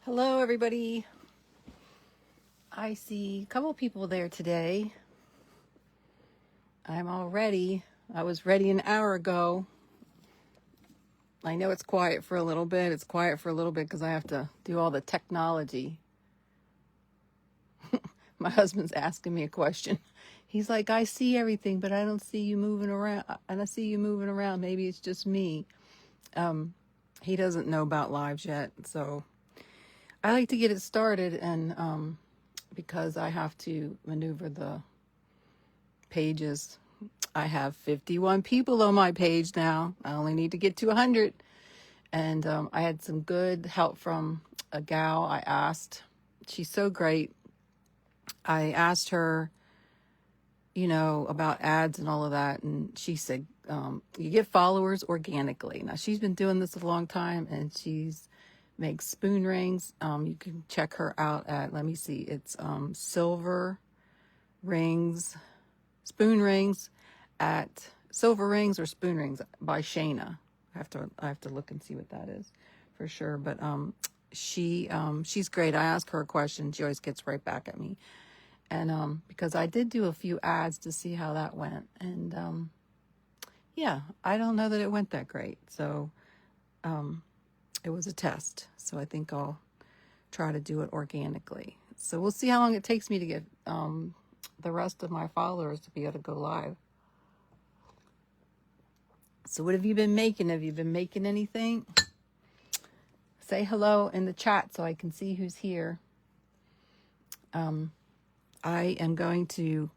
Hello, everybody. I see a couple people there today. I'm all ready. I was ready an hour ago. I know it's quiet for a little bit. It's quiet for a little bit because I have to do all the technology. My husband's asking me a question. He's like, I see everything, but I don't see you moving around. And I see you moving around. Maybe it's just me. He doesn't know about lives yet. So I like to get it started, and because I have to maneuver the pages. I have 51 people on my page now. I only need to get to 100. And I had some good help from a gal I asked. She's so great. I asked her, about ads and all of that. And she said, you get followers organically. Now, she's been doing this a long time, and she's makes spoon rings. You can check her out at, let me see, it's Silver Rings, Spoon Rings at Silver Rings or Spoon Rings by Shayna. I have to look and see what that is for sure. But she's great. I ask her a question, she always gets right back at me. And because I did do a few ads to see how that went, and yeah, I don't know that it went that great. So it was a test. So I think I'll try to do it organically. So we'll see how long it takes me to get the rest of my followers to be able to go live. So what have you been making? Have you been making anything? Say hello in the chat so I can see who's here. I am going to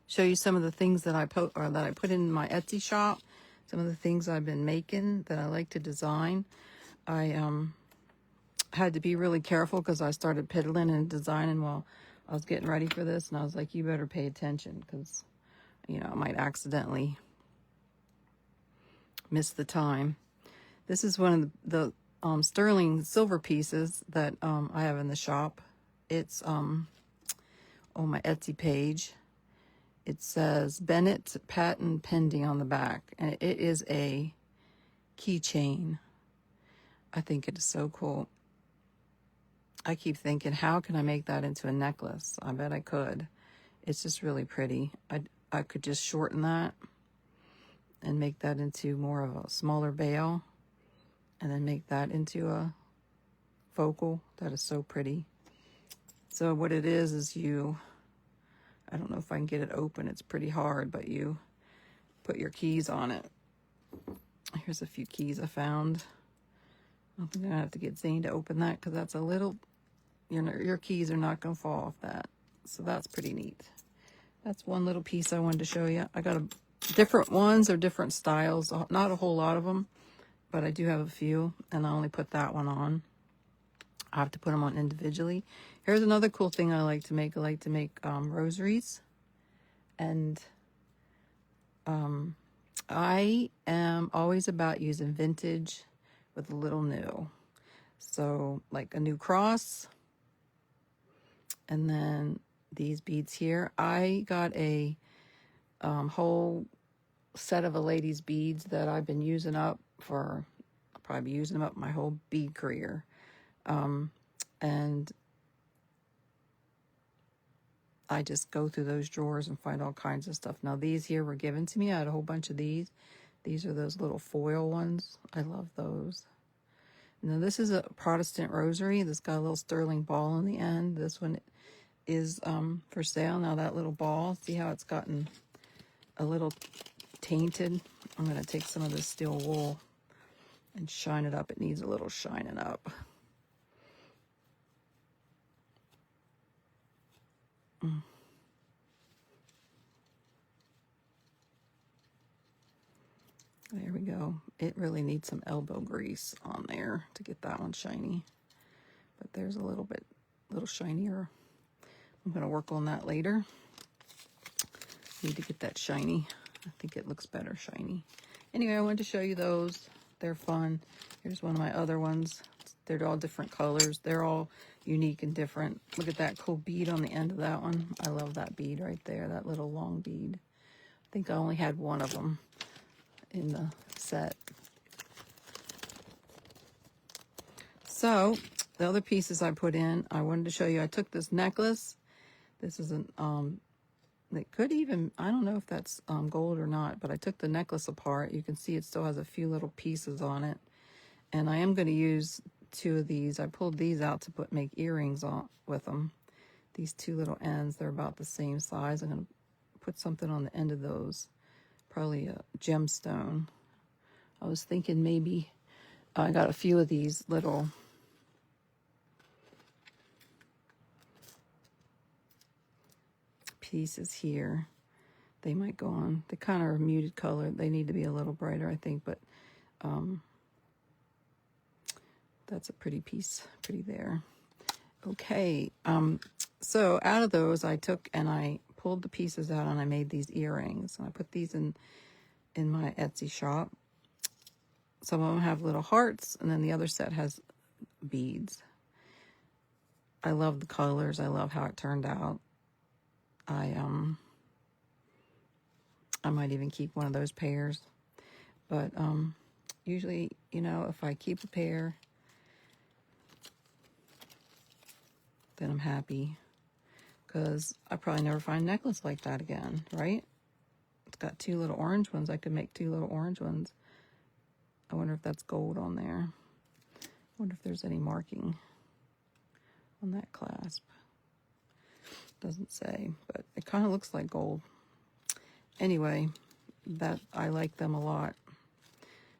show you some of the things that I put in my Etsy shop. Some of the things I've been making that I like to design. I had to be really careful because I started piddling and designing while I was getting ready for this, and I was like, you better pay attention because, I might accidentally miss the time. This is one of the sterling silver pieces that I have in the shop. It's on my Etsy page. It says Bennett patent pending on the back, and it is a keychain. I think it is so cool. I keep thinking, how can I make that into a necklace? I bet I could. It's just really pretty. I could just shorten that and make that into more of a smaller bail, and then make that into a focal. That is so pretty. So what it is I don't know if I can get it open. It's pretty hard, but you put your keys on it. Here's a few keys I found. I don't think I'm gonna have to get Zane to open that because that's a little, your keys are not gonna fall off that. So that's pretty neat. That's one little piece I wanted to show you. I got different ones or different styles, not a whole lot of them, but I do have a few, and I only put that one on. I have to put them on individually. Here's another cool thing I like to make. I like to make rosaries, and I am always about using vintage with a little new. So like a new cross, and then these beads here. I got a whole set of a lady's beads that I've been using up for, I'll probably be using them up my whole bead career. And I just go through those drawers and find all kinds of stuff. Now these here were given to me. I had a whole bunch of these. These are those little foil ones. I love those. Now this is a Protestant rosary. This got a little sterling ball in the end. This one is for sale. Now that little ball, see how it's gotten a little tainted? I'm going to take some of this steel wool and shine it up. It needs a little shining up. There we go. It really needs some elbow grease on there to get that one shiny. But there's a little shinier. I'm going to work on that later. Need to get that shiny. I think it looks better shiny. Anyway, I wanted to show you those. They're fun. Here's one of my other ones. They're all different colors. They're all unique and different. Look at that cool bead on the end of that one. I love that bead right there, that little long bead. I think I only had one of them in the set. So the other pieces I put in, I wanted to show you. I took this necklace. This is an, it could even, I don't know if that's gold or not, but I took the necklace apart. You can see it still has a few little pieces on it. And I am going to use two of these. I pulled these out to make earrings on with them. These two little ends, they're about the same size. I'm going to put something on the end of those. Probably a gemstone. I was thinking maybe I got a few of these little pieces here. They might go on. They kind of are muted color. They need to be a little brighter, I think, but that's a pretty piece, pretty there. Okay, so out of those I took and I pulled the pieces out and I made these earrings. And I put these in my Etsy shop. Some of them have little hearts, and then the other set has beads. I love the colors. I love how it turned out. I might even keep one of those pairs. But usually, you know, if I keep a pair, then I'm happy. Because I probably never find a necklace like that again, right? It's got two little orange ones. I could make two little orange ones. I wonder if that's gold on there. I wonder if there's any marking on that clasp. Doesn't say, but it kind of looks like gold. Anyway, that I like them a lot.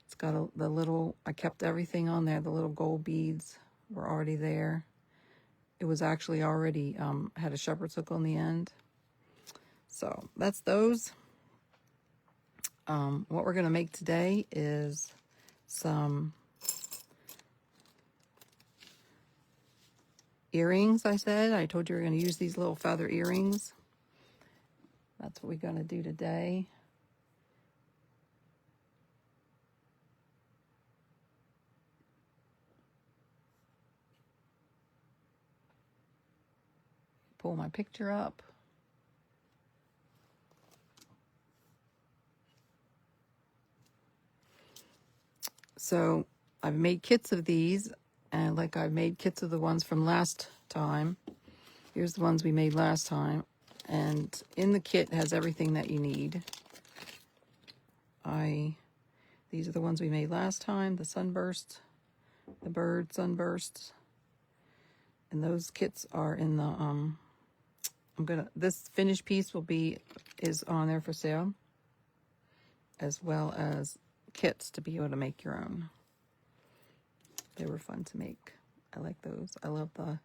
It's got the little, I kept everything on there. The little gold beads were already there. It was actually already, had a shepherd's hook on the end. So that's those. What we're going to make today is some earrings, I said. I told you we're going to use these little feather earrings. That's what we're going to do today. Pull my picture up. So I've made kits of these, and like I've made kits of the ones from last time. Here's the ones we made last time. And in the kit has everything that you need. These are the ones we made last time, the sunburst, the bird sunbursts. And those kits are in the, this finished piece is on there for sale, as well as kits to be able to make your own. They were fun to make. I like those. I love the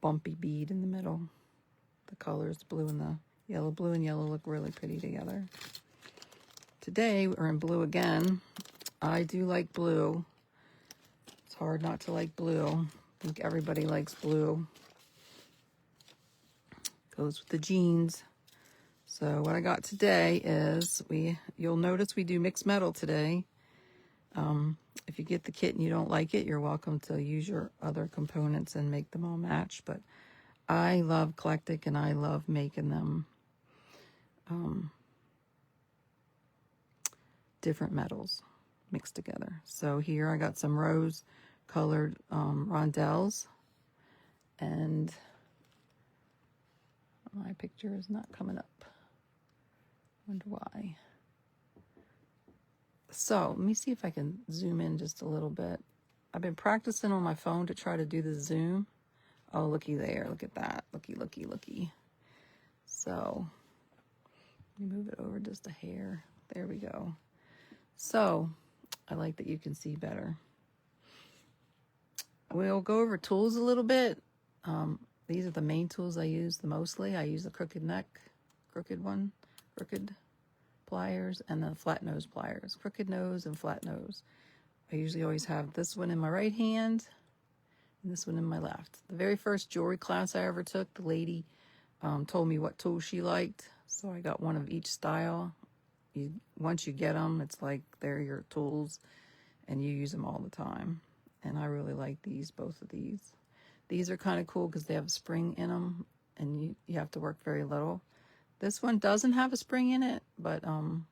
bumpy bead in the middle. The colors, blue and the yellow. Blue and yellow look really pretty together. Today we're in blue again. I do like blue. It's hard not to like blue. I think everybody likes blue. Goes with the jeans. So what I got today is you'll notice we do mixed metal today. If you get the kit and you don't like it, you're welcome to use your other components and make them all match. But I love Eclectic and I love making them different metals mixed together. So here I got some rose colored rondelles, and my picture is not coming up. Wonder why. So let me see if I can zoom in just a little bit. I've been practicing on my phone to try to do the zoom. Oh, looky there. Look at that. Looky, looky, looky. So let me move it over just a hair. There we go. So I like that you can see better. We'll go over tools a little bit. These are the main tools I use the mostly. I use the crooked pliers and the flat nose pliers. Crooked nose and flat nose. I usually always have this one in my right hand and this one in my left. The very first jewelry class I ever took, the lady told me what tools she liked. So I got one of each style. Once you get them, it's like they're your tools and you use them all the time. And I really like both of these. These are kind of cool because they have a spring in them and you have to work very little. This one doesn't have a spring in it, but I don't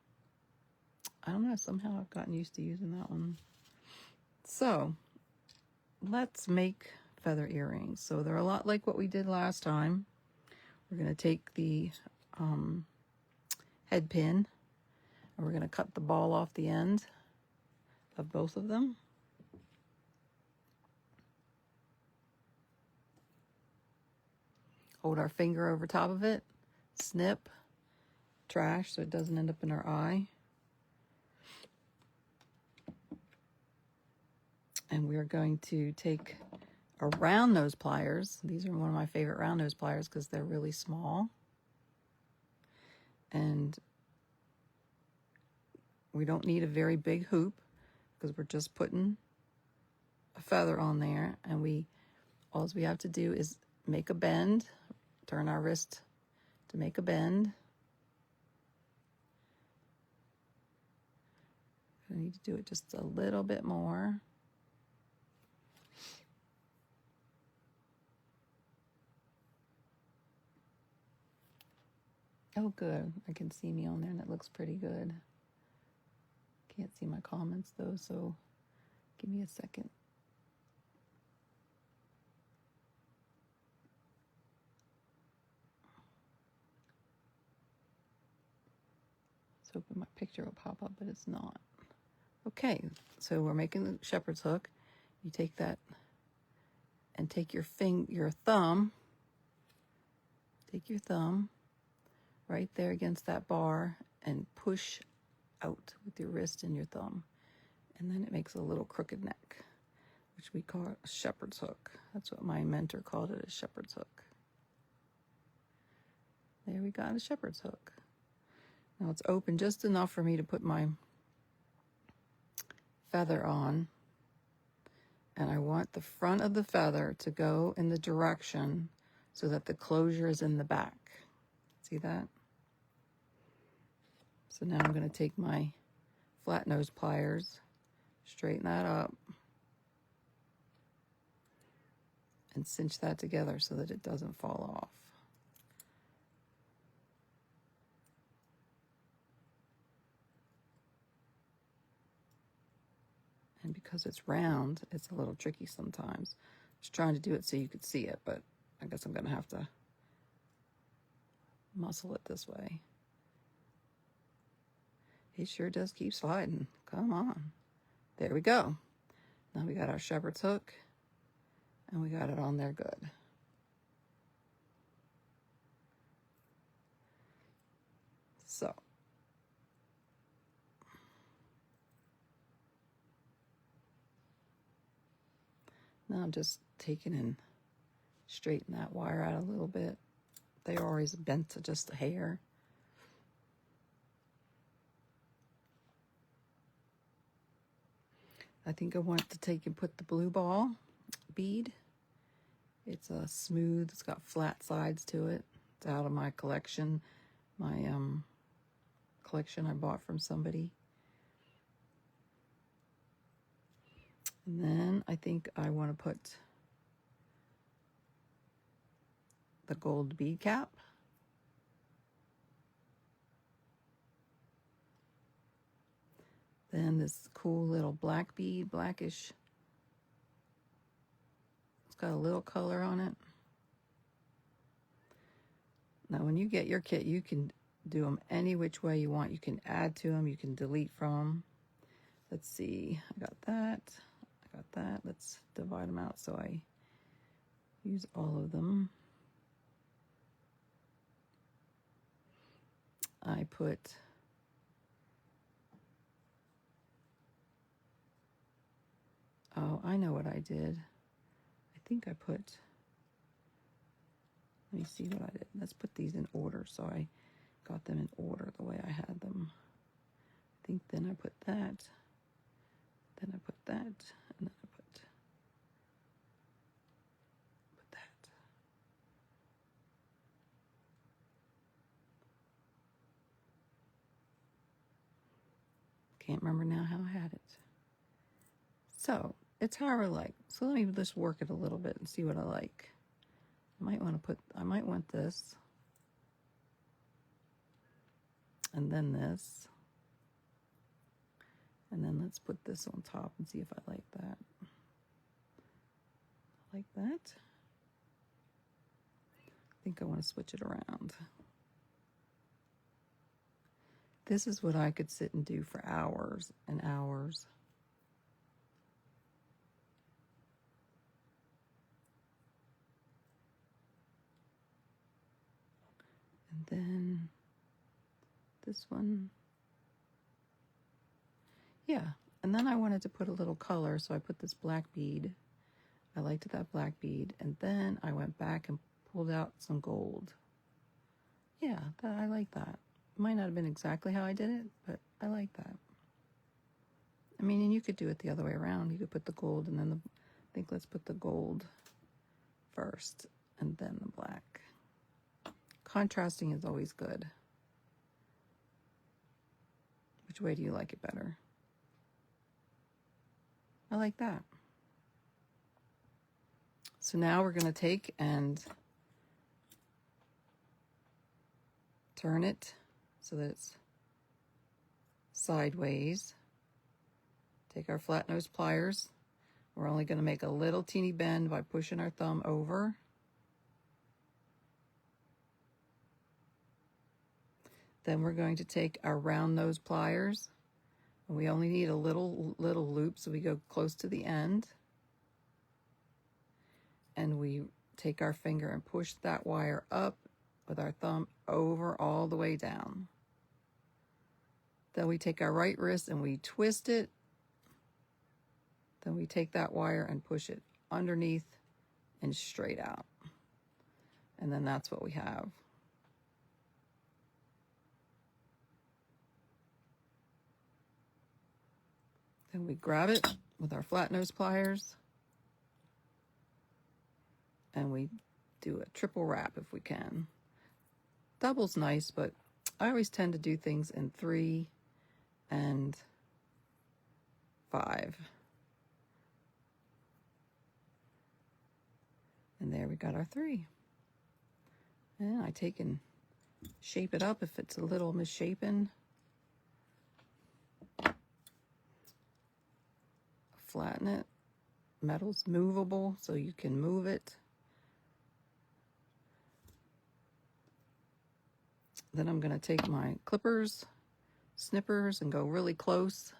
know, somehow I've gotten used to using that one. So let's make feather earrings. So they're a lot like what we did last time. We're going to take the head pin and we're going to cut the ball off the end of both of them. Hold our finger over top of it, snip, trash so it doesn't end up in our eye. And we're going to take a round nose pliers. These are one of my favorite round nose pliers because they're really small. And we don't need a very big hoop because we're just putting a feather on there. And all we have to do is make a bend, turn our wrist to make a bend. I need to do it just a little bit more. Oh, good. I can see me on there and it looks pretty good. Can't see my comments though, so give me a second. I was hoping my picture will pop up, but it's not. Okay, so we're making the shepherd's hook. You take that and take your thumb right there against that bar and push out with your wrist and your thumb. And then it makes a little crooked neck, which we call a shepherd's hook. That's what my mentor called it, a shepherd's hook. There we got a shepherd's hook. Now it's open just enough for me to put my feather on. And I want the front of the feather to go in the direction so that the closure is in the back. See that? So now I'm going to take my flat nose pliers, straighten that up, and cinch that together so that it doesn't fall off. And because it's round, it's a little tricky sometimes. I was trying to do it so you could see it, but I guess I'm going to have to muscle it this way. It sure does keep sliding. Come on. There we go. Now we got our shepherd's hook, and we got it on there good. So. Now I'm just taking and straighten that wire out a little bit. They're always bent to just a hair. I think I want to take and put the blue ball bead. It's a smooth, it's got flat sides to it. It's out of my collection. My collection I bought from somebody. And then I think I want to put the gold bead cap. Then this cool little black bead, blackish. It's got a little color on it. Now when you get your kit, you can do them any which way you want. You can add to them, you can delete from them. Let's see, I got that. Let's divide them out so I use all of them. I put I know what I did. I think I put, let me see what I did. Let's put these in order. So I got them in order the way I had them. I think then I put that, then I put that, and then I put that. Can't remember now how I had it. So it's however I like. So let me just work it a little bit and see what I like. I might want this. And then this. And then let's put this on top and see if I like that. like that. I think I want to switch it around. This is what I could sit and do for hours and hours. And then this one. Yeah, and then I wanted to put a little color, so I put this black bead. I liked that black bead, and then I went back and pulled out some gold. Yeah, I like that. Might not have been exactly how I did it, but I like that. I mean, and you could do it the other way around. You could put the gold and then I think let's put the gold first and then the black. Contrasting is always good. Which way do you like it better? I like that. So now we're going to take and turn it so that it's sideways. Take our flat nose pliers. We're only going to make a little teeny bend by pushing our thumb over. Then we're going to take our round nose pliers. And we only need a little loop, so we go close to the end. And we take our finger and push that wire up with our thumb over all the way down. Then we take our right wrist and we twist it. Then we take that wire and push it underneath and straight out. And then that's what we have. Then we grab it with our flat nose pliers and we do a triple wrap if we can. Double's nice, but I always tend to do things in 3 and 5. And there we got our 3. And I take and shape it up if it's a little misshapen. Flatten it. Metal's movable, so you can move it. Then I'm going to take my clippers, snippers, and go really close.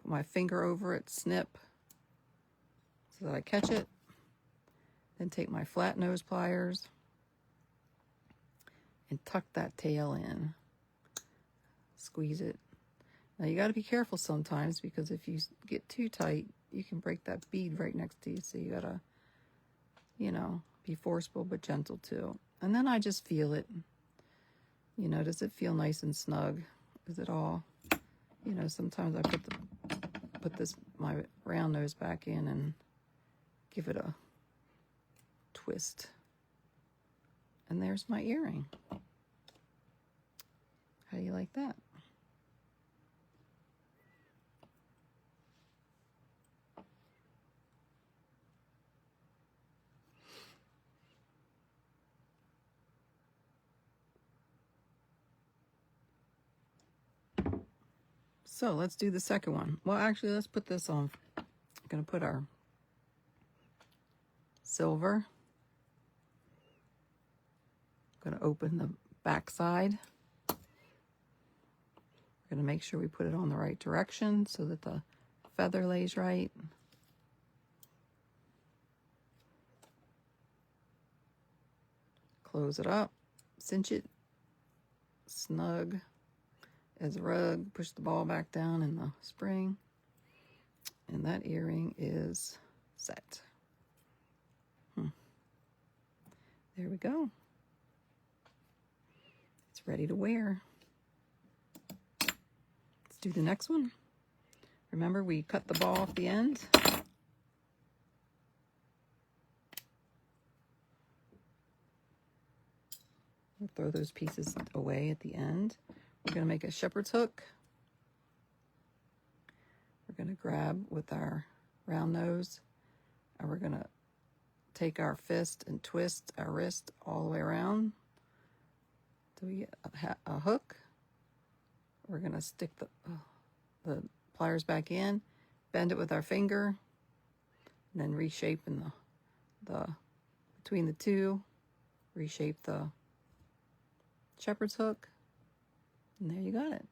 Put my finger over it, snip, so that I catch it. Then take my flat nose pliers and tuck that tail in. Squeeze it. Now you got to be careful sometimes, because if you get too tight, you can break that bead right next to you. So you got to, you know, be forceful but gentle too. And then I just feel it. You know, does it feel nice and snug? Is it all, you know, sometimes I put my round nose back in and give it a twist. And there's my earring. How do you like that? So let's do the second one. Well, actually, let's put this on. I'm going to put our silver. I'm going to open the back side. We're going to make sure we put it on the right direction so that the feather lays right. Close it up, cinch it snug as a rug, push the ball back down in the spring, and that earring is set. There we go. It's ready to wear. Let's do the next one. Remember, we cut the ball off the end. We'll throw those pieces away at the end. We're going to make a shepherd's hook. We're going to grab with our round nose, and we're going to take our fist and twist our wrist all the way around till we get a hook. We're going to stick the pliers back in, bend it with our finger, and then reshape in the between the two, reshape the shepherd's hook, and there you got it.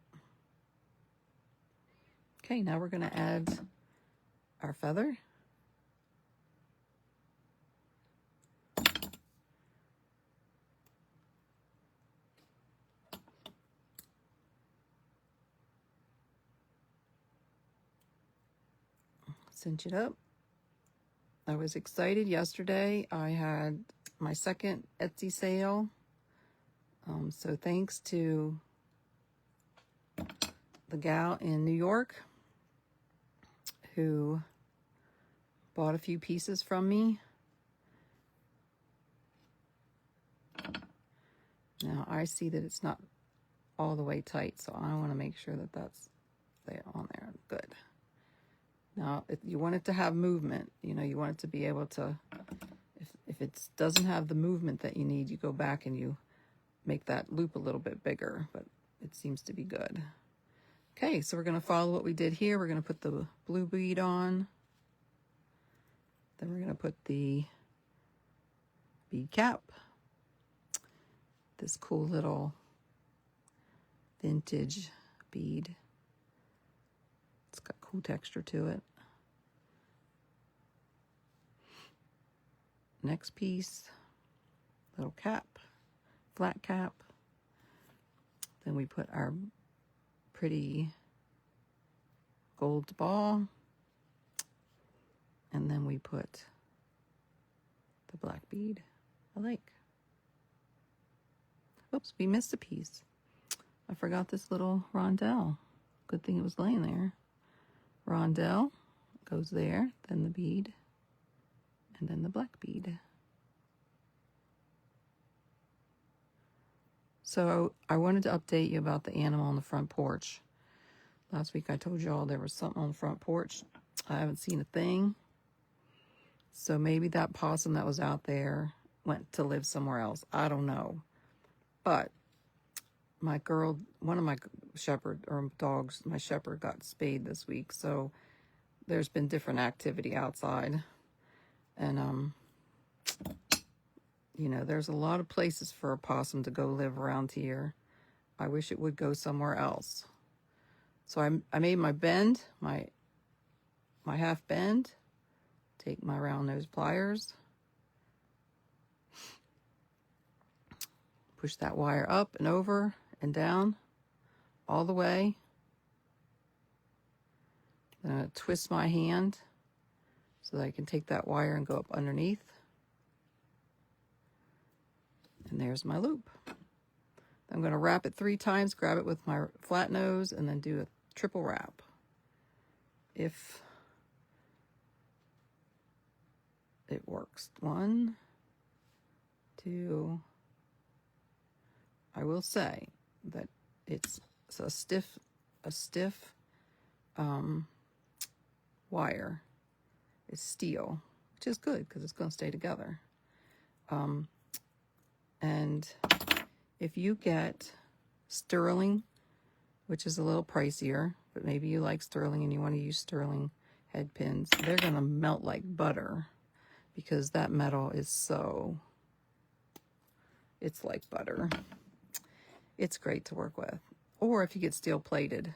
Okay, now we're going to add our feather. Cinch it up. I was excited yesterday. I had my second Etsy sale. So thanks to the gal in New York who bought a few pieces from me. Now I see that it's not all the way tight, so I want to make sure that that's there on there. Good. Now, if you want it to have movement, you know, you want it to be able to, if it doesn't have the movement that you need, you go back and you make that loop a little bit bigger, but it seems to be good. Okay, so we're going to follow what we did here. We're going to put the blue bead on. Then we're going to put the bead cap. This cool little vintage bead. It's got cool texture to it. Next piece, little cap, flat cap. Then we put our pretty gold ball. And then we put the black bead I like. Oops, we missed a piece. I forgot this little rondelle. Good thing it was laying there. Rondelle goes there, then the bead, and then the black bead. So I wanted to update you about the animal on the front porch. Last week I told you all there was something on the front porch. I haven't seen a thing. So maybe that possum that was out there went to live somewhere else. I don't know. But my girl, one of my shepherd or dogs, my shepherd got spayed this week. So there's been different activity outside. And, you know, there's a lot of places for a possum to go live around here. I wish it would go somewhere else. So I made my bend, my half bend. Take my round nose pliers. Push that wire up and over and down all the way. Then I'm going to twist my hand so that I can take that wire and go up underneath. And there's my loop. I'm going to wrap it 3 times, grab it with my flat nose, and then do a triple wrap. If it works. 1, 2. I will say that it's a stiff wire. It's steel, which is good because it's going to stay together. And if you get sterling, which is a little pricier, but maybe you like sterling and you want to use sterling head pins, they're going to melt like butter because that metal is so, it's like butter. It's great to work with. Or if you get steel plated.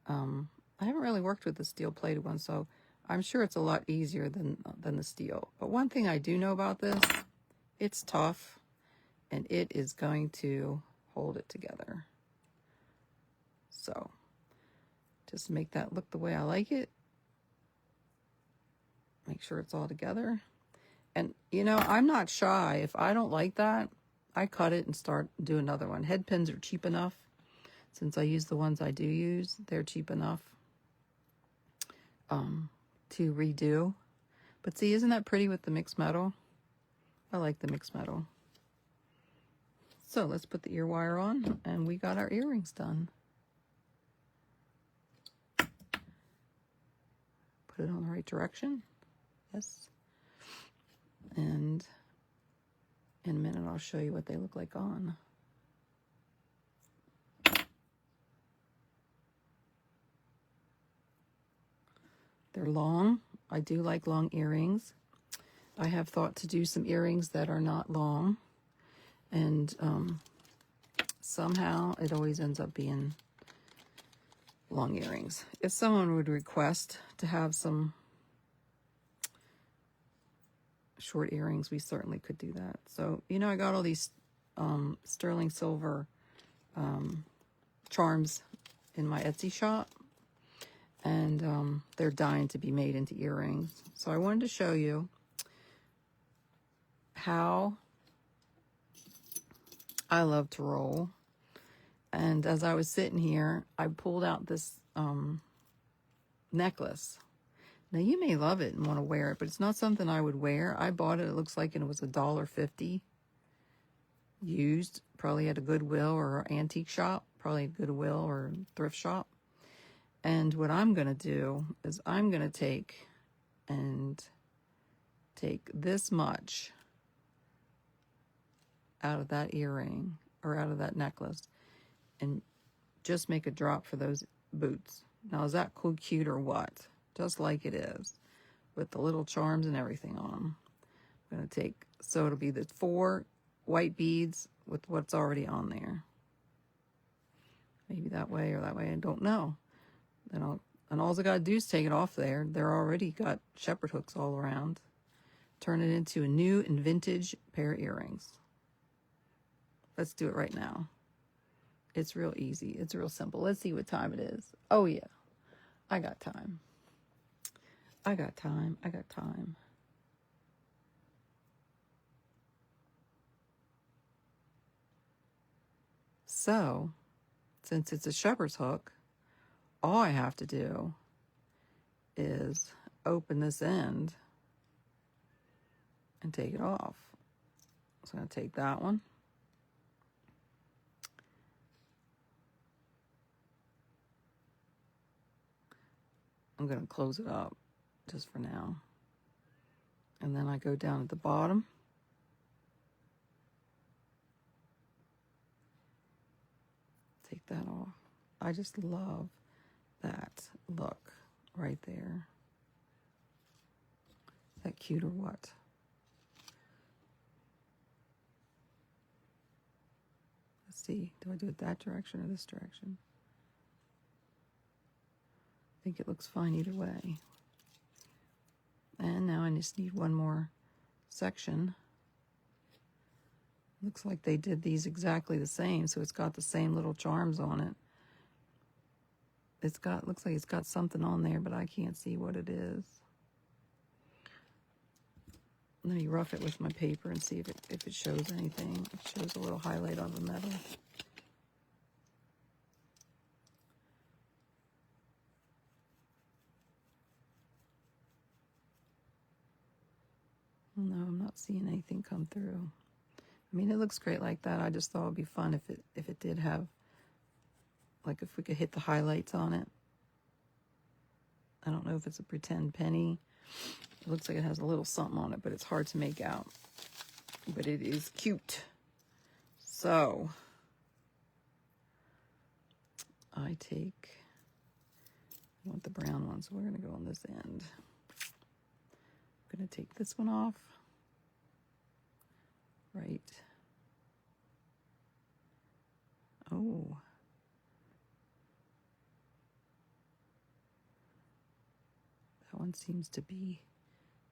I haven't really worked with the steel plated one, so I'm sure it's a lot easier than the steel. But one thing I do know about this, it's tough and it is going to hold it together. So just make that look the way I like it. Make sure it's all together. And you know, I'm not shy. If I don't like that, I cut it and start do another one. Head pins are cheap enough. Since I use the ones I do use, they're cheap enough to redo. But see, isn't that pretty with the mixed metal? I like the mixed metal. So let's put the ear wire on, and we got our earrings done. Put it on the right direction. Yes. And in a minute, I'll show you what they look like on. They're long. I do like long earrings. I have thought to do some earrings that are not long, and somehow it always ends up being long earrings. If someone would request to have some short earrings, we certainly could do that. So, you know, I got all these sterling silver charms in my Etsy shop, and they're dying to be made into earrings. So I wanted to show you how I love to roll. And as I was sitting here, I pulled out this necklace. Now, you may love it and want to wear it, but it's not something I would wear. I bought it. It looks like it was $1.50 used, probably at a Goodwill or antique shop, probably a Goodwill or thrift shop. And what I'm going to do is I'm going to take this much out of that earring or out of that necklace and just make a drop for those boots. Now, is that cool, cute, or what? Just like it is, with the little charms and everything on them. I'm going to take, so it'll be the 4 white beads with what's already on there. Maybe that way or that way, I don't know. And all I got to do is take it off there. They're already got shepherd hooks all around. Turn it into a new and vintage pair of earrings. Let's do it right now. It's real easy. It's real simple. Let's see what time it is. Oh, yeah. I got time. I got time. I got time. So, since it's a shepherd's hook, all I have to do is open this end and take it off. So I'm going to take that one. I'm going to close it up just for now. And then I go down at the bottom. Take that off. I just love that look right there. Is that cute or what? Let's see. Do I do it that direction or this direction? I think it looks fine either way. And now I just need one more section. Looks like they did these exactly the same, so it's got the same little charms on it. Looks like it's got something on there, but I can't see what it is. Let me rough it with my paper and see if it shows anything. It shows a little highlight on the metal. No, I'm not seeing anything come through. I mean, it looks great like that. I just thought it would be fun if it did have, like, if we could hit the highlights on it. I don't know if it's a pretend penny. It looks like it has a little something on it, but it's hard to make out. But it is cute. So, I want the brown one, so we're going to go on this end. I'm going to take this one off. Right. Oh. That one seems to be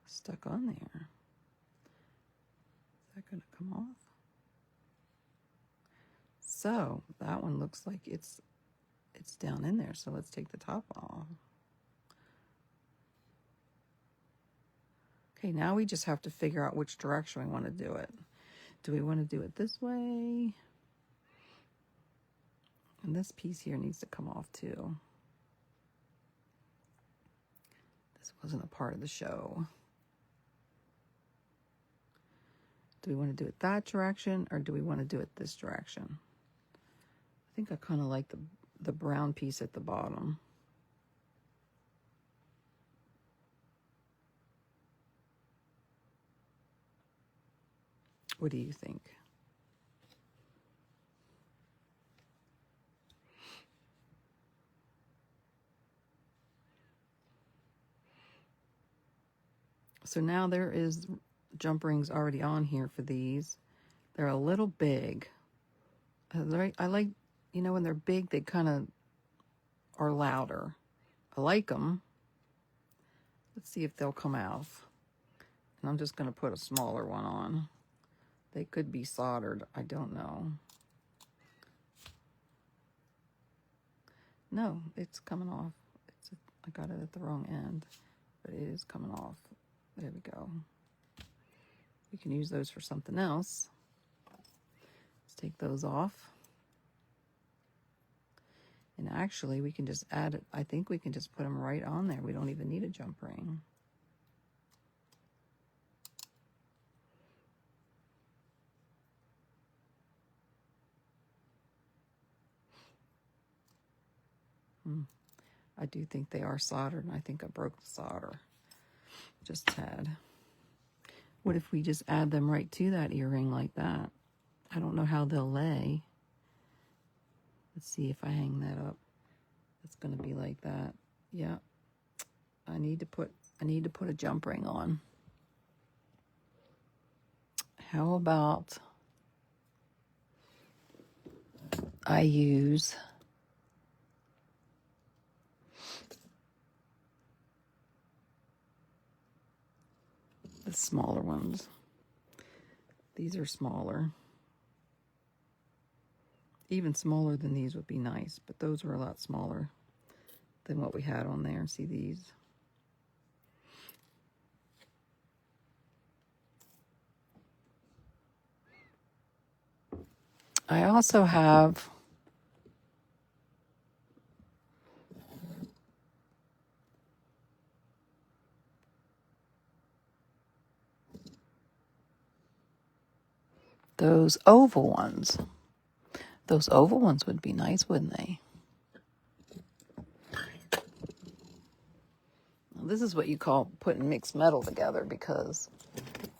stuck on there. Is that going to come off? So that one looks like it's down in there. So let's take the top off. Okay, now we just have to figure out which direction we want to do it. Do we want to do it this way? And this piece here needs to come off too. This wasn't a part of the show. Do we want to do it that direction or do we want to do it this direction? I think I kind of like the brown piece at the bottom. What do you think? So now there is jump rings already on here for these. They're a little big. I like, you know, when they're big, they kind of are louder. I like them. Let's see if they'll come off. And I'm just going to put a smaller one on. They could be soldered. I don't know. No, it's coming off. I got it at the wrong end, but it is coming off. There we go. We can use those for something else. Let's take those off. And actually, we can just add it. I think we can just put them right on there. We don't even need a jump ring. I do think they are soldered, and I think I broke the solder. Just a tad. What if we just add them right to that earring like that? I don't know how they'll lay. Let's see if I hang that up. It's going to be like that. Yeah. I need to put a jump ring on. How about I use the smaller ones. These are smaller. Even smaller than these would be nice, but those were a lot smaller than what we had on there. See these? I also have those oval ones. Those oval ones would be nice, wouldn't they? Now, this is what you call putting mixed metal together because,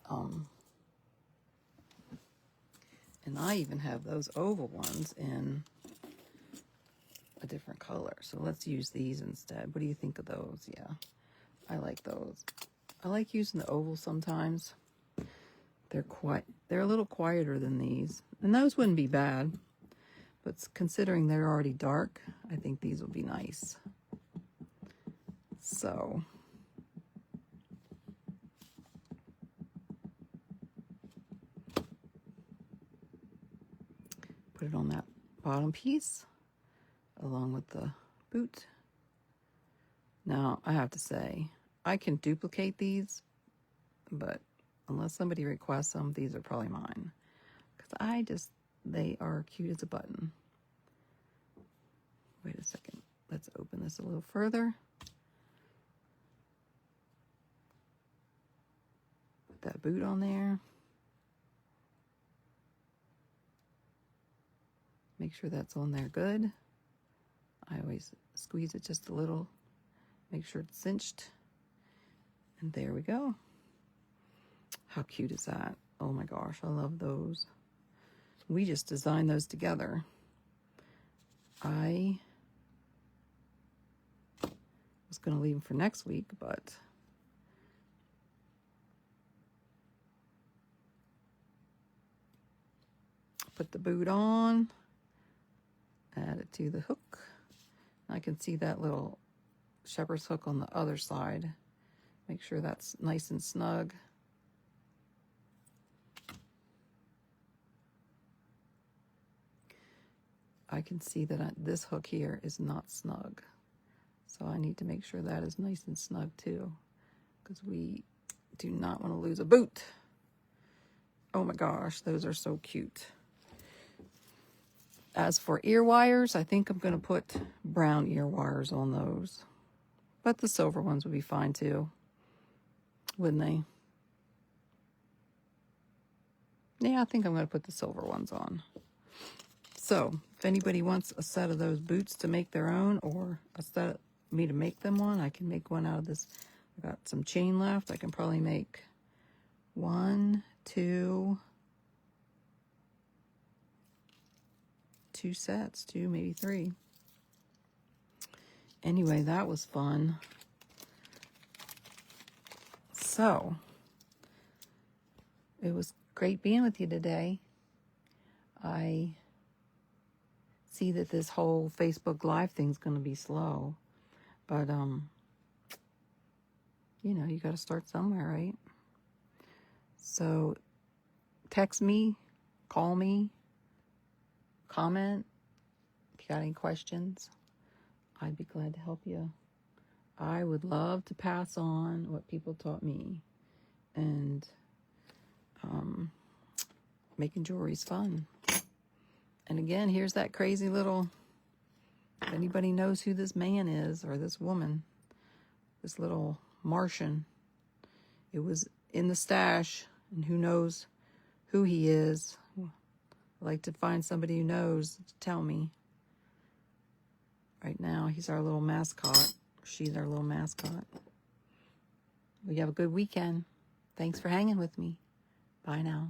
and I even have those oval ones in a different color. So let's use these instead. What do you think of those? Yeah, I like those. I like using the oval sometimes. They're a little quieter than these. And those wouldn't be bad. But considering they're already dark, I think these will be nice. So put it on that bottom piece along with the boot. Now, I have to say, I can duplicate these, but unless somebody requests them, these are probably mine. Because they are cute as a button. Wait a second. Let's open this a little further. Put that boot on there. Make sure that's on there good. I always squeeze it just a little. Make sure it's cinched. And there we go. How cute is that? Oh my gosh, I love those. We just designed those together. I was going to leave them for next week, but put the boot on, add it to the hook. I can see that little shepherd's hook on the other side. Make sure that's nice and snug. I can see that this hook here is not snug. So I need to make sure that is nice and snug too, because we do not want to lose a boot. Oh my gosh, those are so cute. As for ear wires, I think I'm going to put brown ear wires on those. But the silver ones would be fine too, wouldn't they? Yeah, I think I'm going to put the silver ones on. So, if anybody wants a set of those boots to make their own, or a set of me to make them one, I can make one out of this. I got some chain left. I can probably make 1, 2 sets, 2, maybe 3. Anyway, that was fun. So, it was great being with you today. I see that this whole Facebook Live thing's going to be slow. But, you know, you got to start somewhere, right? So, text me, call me, comment. If you got any questions, I'd be glad to help you. I would love to pass on what people taught me. And making jewelry's fun. And again, here's that crazy little, if anybody knows who this man is, or this woman, this little Martian, it was in the stash, and who knows who he is. I'd like to find somebody who knows to tell me. Right now, he's our little mascot. She's our little mascot. Well, you have a good weekend. Thanks for hanging with me. Bye now.